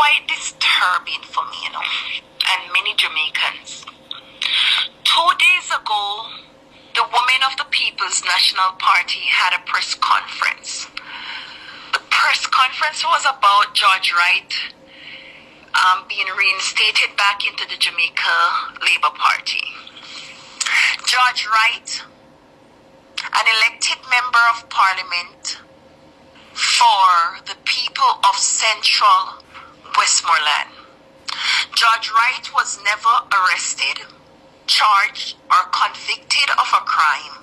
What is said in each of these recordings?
quite disturbing for me, and many Jamaicans. 2 days ago, the women of the People's National Party had a press conference. The press conference was about George Wright being reinstated back into the Jamaica Labour Party. George Wright, an elected member of Parliament for the people of Central Westmoreland. George Wright was never arrested, charged, or convicted of a crime.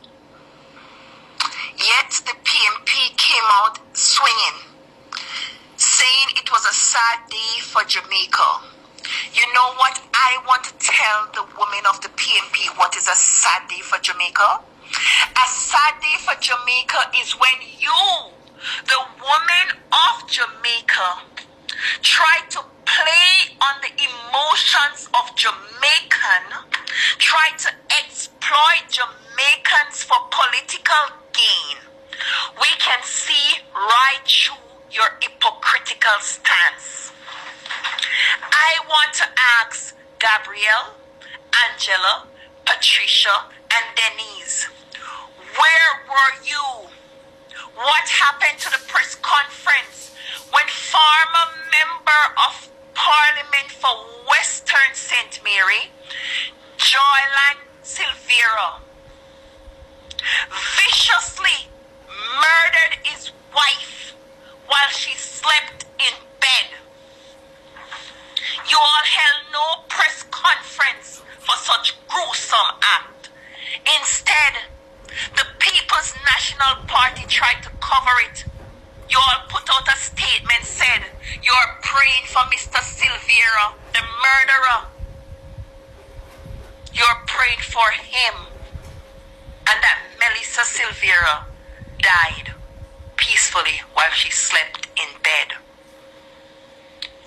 Yet the PNP came out swinging, saying it was a sad day for Jamaica. You know what? I want to tell the women of the PNP what is a sad day for Jamaica. A sad day for Jamaica is when you, the women of Jamaica, try to play on the emotions of Jamaican, try to exploit Jamaicans for political gain. We can see right through your hypocritical stance. I want to ask Gabrielle, Angela, Patricia, and Denise, where were you? What happened to the press conference when former member of Parliament for Western St. Mary, Joyland Silvera, viciously murdered his wife while she slept in bed? You all held no press conference for such gruesome act. Instead, the People's National Party tried to cover it. You all put out a statement, said you're praying for Mr. Silvera, the murderer. You're praying for him, and that Melissa Silvera died peacefully while she slept in bed.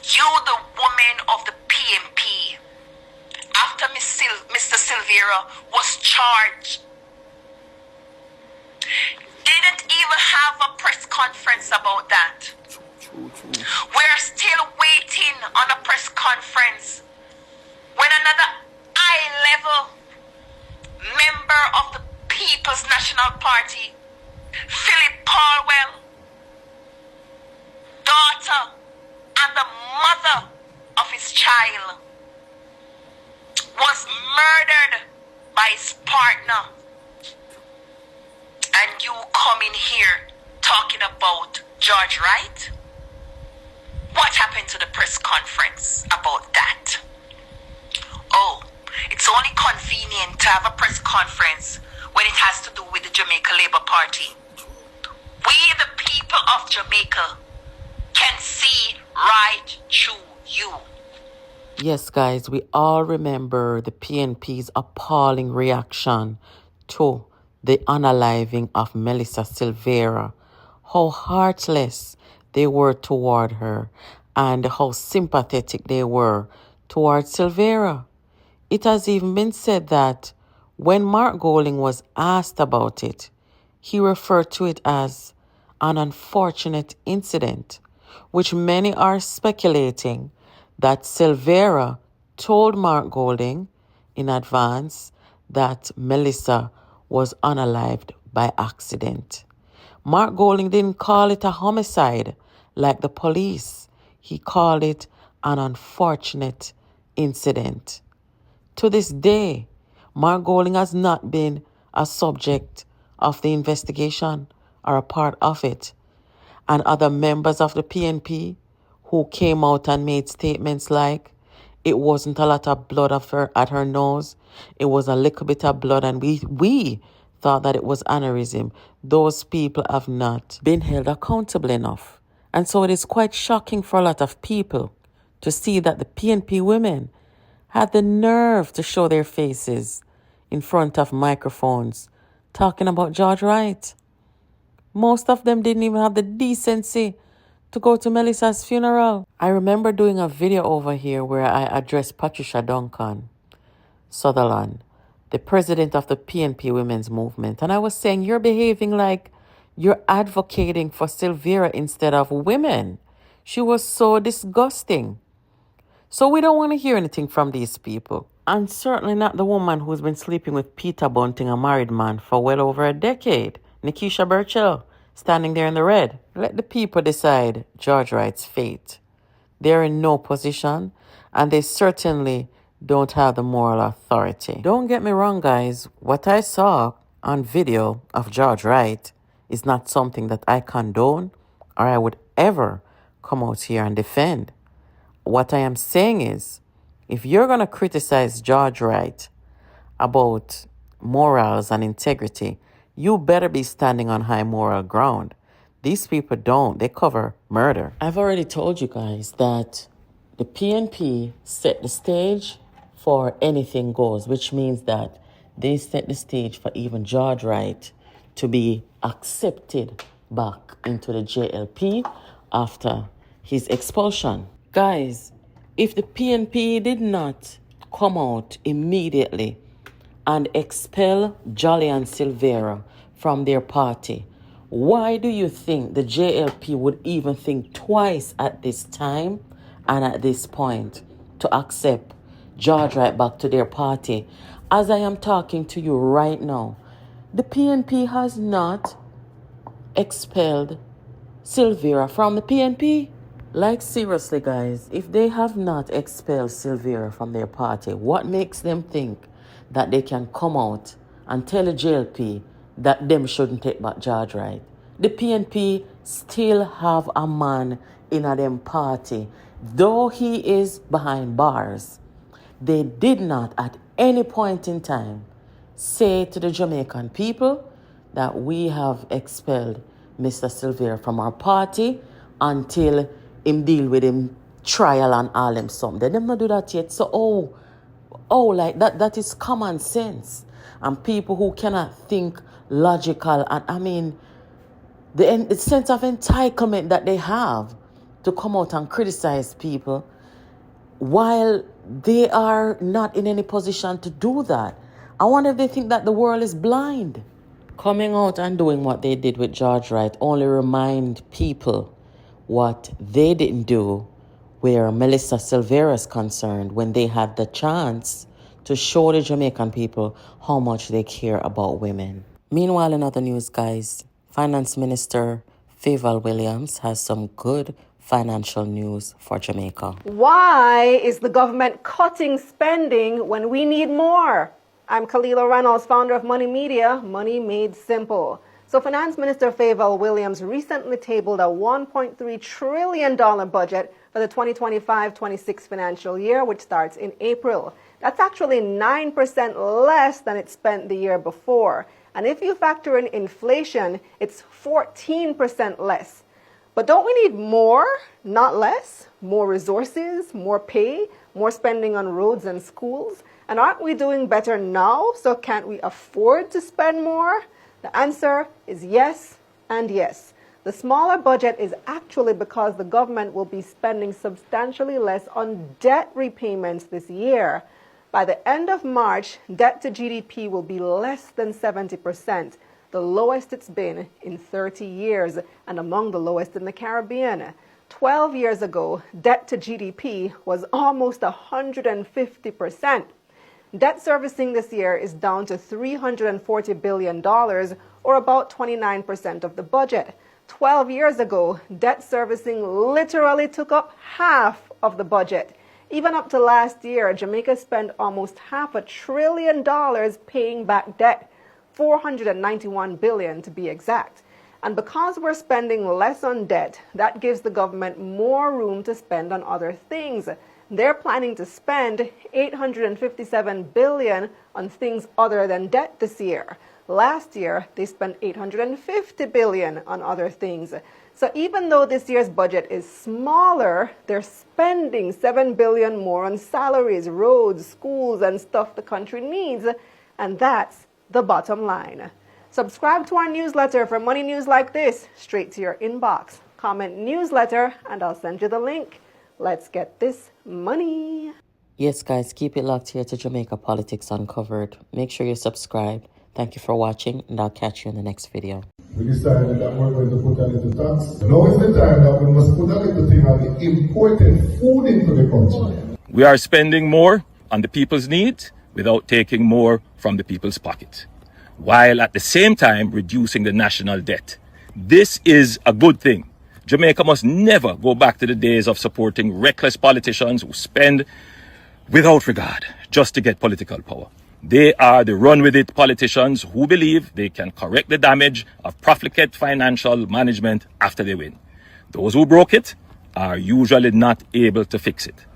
You, the woman of the PNP, after Mr. Silvera was charged, didn't even have a press conference about that. We're still waiting on a press conference when another high-level member of the People's National Party, Philip Palwell, daughter and the mother of his child, was murdered by his partner. And you come in here talking about George Wright? What happened to the press conference about that? Oh, it's only convenient to have a press conference when it has to do with the Jamaica Labour Party. We, the people of Jamaica, can see right through you. Yes, guys, we all remember the PNP's appalling reaction to the unaliving of Melissa Silvera, how heartless they were toward her and how sympathetic they were towards Silvera. It has even been said that when Mark Golding was asked about it, he referred to it as an unfortunate incident, which many are speculating that Silvera told Mark Golding in advance that Melissa was unalived by accident. Mark Golding didn't call it a homicide like the police. He called it an unfortunate incident. To this day, Mark Golding has not been a subject of the investigation or a part of it. And other members of the PNP who came out and made statements like, it wasn't a lot of blood at her nose, it was a little bit of blood, and we thought that it was aneurysm. Those people have not been held accountable enough. And so it is quite shocking for a lot of people to see that the PNP women had the nerve to show their faces in front of microphones talking about George Wright. Most of them didn't even have the decency to go to Melissa's funeral. I remember doing a video over here where I addressed Patricia Duncan Sutherland, the president of the PNP Women's Movement. And I was saying, you're behaving like you're advocating for Silvera instead of women. She was so disgusting. So we don't want to hear anything from these people. And certainly not the woman who's been sleeping with Peter Bunting, a married man, for well over a decade. Nikisha Burchell, standing there in the red. Let the people decide George Wright's fate. They're in no position, and they certainly don't have the moral authority. Don't get me wrong, guys. What I saw on video of George Wright is not something that I condone or I would ever come out here and defend. What I am saying is, if you're going to criticize George Wright about morals and integrity, you better be standing on high moral ground. These people don't. They cover murder. I've already told you guys that the PNP set the stage for anything goes, which means that they set the stage for even George Wright to be accepted back into the JLP after his expulsion. Guys, if the PNP did not come out immediately and expel Jolly and Silvera from their party, why do you think the JLP would even think twice at this time and at this point to accept George Wright back to their party? As I am talking to you right now, the PNP has not expelled Silvera from the PNP. Like, seriously, guys, if they have not expelled Silvera from their party, what makes them think that they can come out and tell the JLP that them shouldn't take back George Wright? The PNP still have a man in a them party. Though he is behind bars, they did not at any point in time say to the Jamaican people that we have expelled Mr. Silvera from our party until him deal with him trial and all them something. They never do that yet. So, like that is common sense. And people who cannot think logical, and I mean, the sense of entitlement that they have to come out and criticize people while they are not in any position to do that. I wonder if they think that the world is blind. Coming out and doing what they did with George Wright only remind people what they didn't do where Melissa Silvera is concerned when they had the chance to show the Jamaican people how much they care about women. Meanwhile, in other news, guys, Finance Minister Favour Williams has some good financial news for Jamaica. Why is the government cutting spending when we need more? I'm Kalila Reynolds, founder of Money Media, Money Made Simple. So Finance Minister Favour Williams recently tabled a $1.3 trillion budget for the 2025-26 financial year, which starts in April. That's actually 9% less than it spent the year before. And if you factor in inflation, it's 14% less. But don't we need more, not less? More resources, more pay, more spending on roads and schools? And aren't we doing better now, so can't we afford to spend more? The answer is yes and yes. The smaller budget is actually because the government will be spending substantially less on debt repayments this year. By the end of March, debt to GDP will be less than 70%, the lowest it's been in 30 years and among the lowest in the Caribbean. 12 years ago, debt to GDP was almost 150%. Debt servicing this year is down to $340 billion, or about 29% of the budget. 12 years ago, debt servicing literally took up half of the budget. Even up to last year, Jamaica spent almost $500 billion paying back debt, $491 billion to be exact. And because we're spending less on debt, that gives the government more room to spend on other things. They're planning to spend $857 billion on things other than debt this year. Last year, they spent $850 billion on other things. So even though this year's budget is smaller, they're spending $7 billion more on salaries, roads, schools, and stuff the country needs. And that's the bottom line. Subscribe to our newsletter for money news like this straight to your inbox. Comment newsletter and I'll send you the link. Let's get this money. Yes, guys, keep it locked here to Jamaica Politics Uncovered. Make sure you subscribe. Thank you for watching, and I'll catch you in the next video. we decided that we're going to put a little tax. Now is the time that we must put a little thing on the imported food into the country. We are spending more on the people's needs without taking more from the people's pocket, while at the same time reducing the national debt. This is a good thing. Jamaica must never go back to the days of supporting reckless politicians who spend without regard just to get political power. They are the run-with-it politicians who believe they can correct the damage of profligate financial management after they win. Those who broke it are usually not able to fix it.